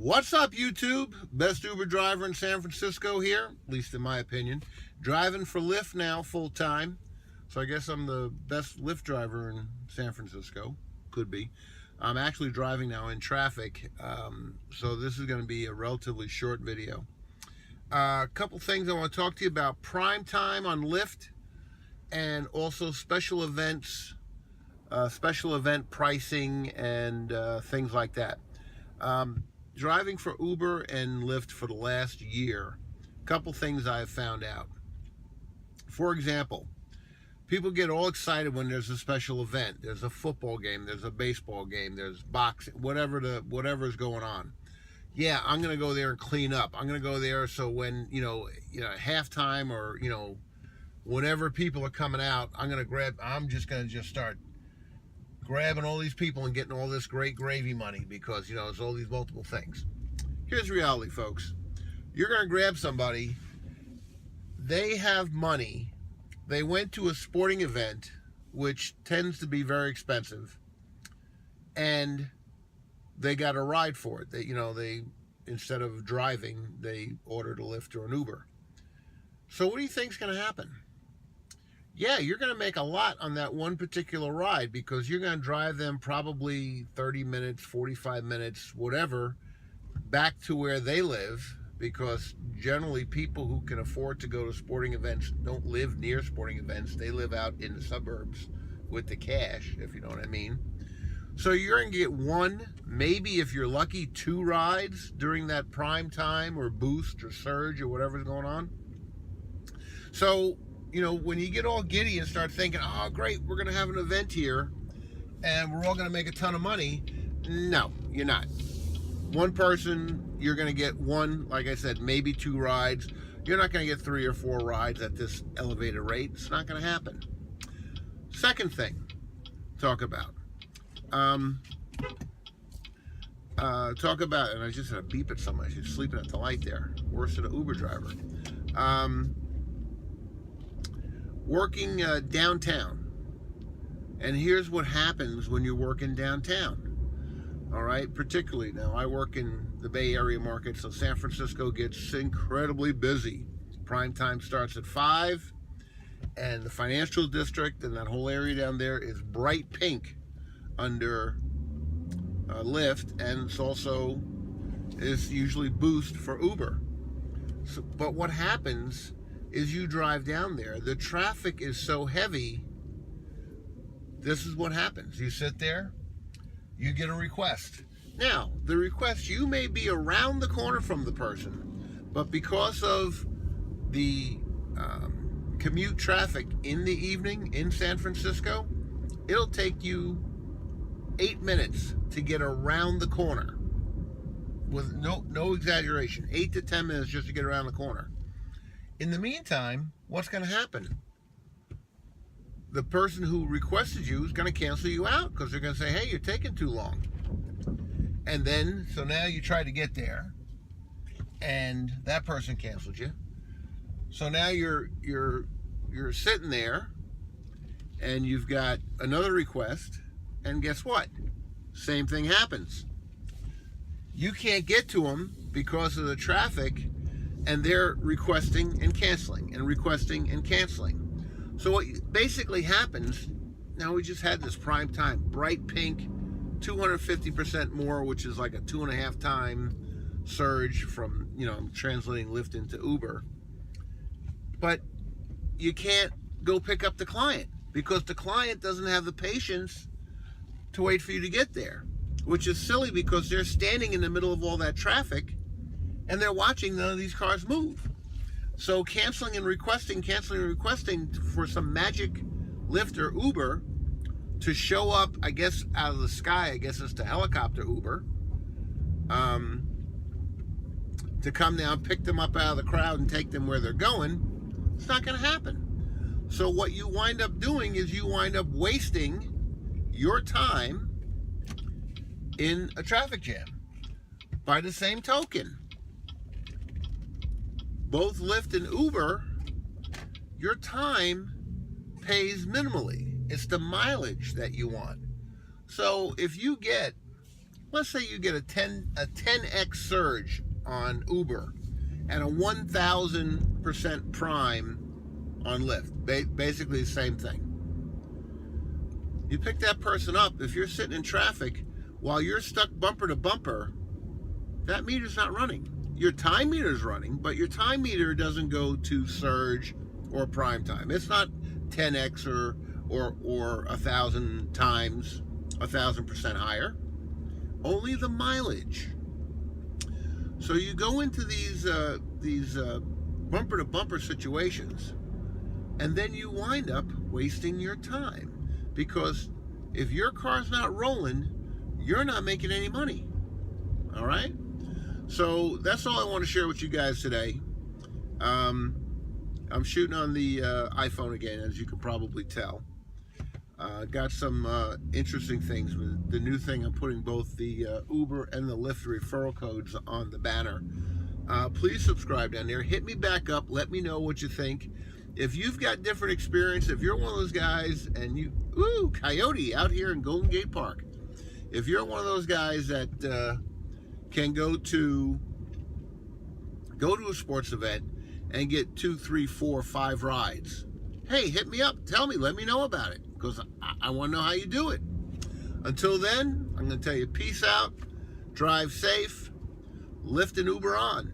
What's up, YouTube? Best Uber driver in San Francisco here, at least in my opinion. Driving for Lyft now full time. So I guess I'm the best Lyft driver in San Francisco. Could be. I'm actually driving now in traffic, so this is going to be a relatively short video. A couple things I want to talk to you about: prime time on Lyft, and also special events, special event pricing, and things like that. Driving for Uber and Lyft for the last year, a couple things I've found out. For example, people get all excited when there's a special event. There's a football game, there's a baseball game, there's boxing, whatever's going on. Yeah, I'm gonna go there and clean up. I'm gonna go there so when halftime or whenever people are coming out, I'm just gonna start grabbing all these people and getting all this great gravy money because there's all these multiple things. Here's reality, folks. You're gonna grab somebody, they have money, they went to a sporting event which tends to be very expensive, and they got a ride for it. They instead of driving, they ordered a Lyft or an Uber. So what do you think's gonna happen? Yeah, you're going to make a lot on that one particular ride because you're going to drive them probably 30 minutes, 45 minutes, whatever, back to where they live, because generally people who can afford to go to sporting events don't live near sporting events. They live out in the suburbs with the cash, if you know what I mean. So you're going to get one, maybe if you're lucky, two rides during that prime time or boost or surge or whatever's going on. So when you get all giddy and start thinking, oh, great, we're going to have an event here and we're all going to make a ton of money. No, you're not. One person, you're going to get one, like I said, maybe two rides. You're not going to get 3 or 4 rides at this elevated rate. It's not going to happen. Second thing, talk about, and I just had a beep at somebody. She's sleeping at the light there. Worse than an Uber driver. Working downtown. And here's what happens when you're working downtown. All right, particularly now I work in the Bay Area market, so San Francisco gets incredibly busy. Prime time starts at 5, and the financial district and that whole area down there is bright pink under Lyft, and it's also is usually boost for Uber. So, but what happens is you drive down there, the traffic is so heavy, this is what happens. You sit there, you get a request. Now, the request, you may be around the corner from the person, but because of the commute traffic in the evening in San Francisco, it'll take you 8 minutes to get around the corner. With no exaggeration, 8 to 10 minutes just to get around the corner. In the meantime, what's going to happen? The person who requested you is going to cancel you out because they're going to say, hey, you're taking too long. And then, so now you try to get there, and that person canceled you. So now you're sitting there, and you've got another request, and guess what? Same thing happens. You can't get to them because of the traffic, and they're requesting and canceling and requesting and canceling. So what basically happens, now we just had this prime time, bright pink, 250% more, which is like a 2.5 time surge from, I'm translating Lyft into Uber. But you can't go pick up the client because the client doesn't have the patience to wait for you to get there, which is silly because they're standing in the middle of all that traffic and they're watching none of these cars move. So canceling and requesting for some magic Lyft or Uber to show up, I guess, out of the sky, I guess it's the helicopter Uber, to come down, pick them up out of the crowd and take them where they're going, it's not going to happen. So what you wind up doing is you wind up wasting your time in a traffic jam. By the same token, both Lyft and Uber, your time pays minimally. It's the mileage that you want. So if you get let's say you get a 10x surge on Uber and a 1,000% prime on Lyft. Basically the same thing. You pick that person up. If you're sitting in traffic while you're stuck bumper to bumper, that meter's not running. Your time meter's running, but your time meter doesn't go to surge or prime time. It's not 10x or 1,000 times, 1,000% higher. Only the mileage. So you go into these bumper to bumper situations, and then you wind up wasting your time, because if your car's not rolling, you're not making any money. All right? So that's all I want to share with you guys today. I'm shooting on the iPhone again, as you can probably tell. Got some interesting things with the new thing. I'm putting both the Uber and the Lyft referral codes on the banner. Please subscribe down there. Hit me back up. Let me know what you think. If you've got different experience, if you're one of those guys and you, coyote out here in Golden Gate Park. If you're one of those guys that can go to a sports event and get 2, 3, 4, 5 rides, hey, hit me up. Tell me. Let me know about it, because I want to know how you do it. Until then, I'm going to tell you, peace out, drive safe, Lyft and Uber on.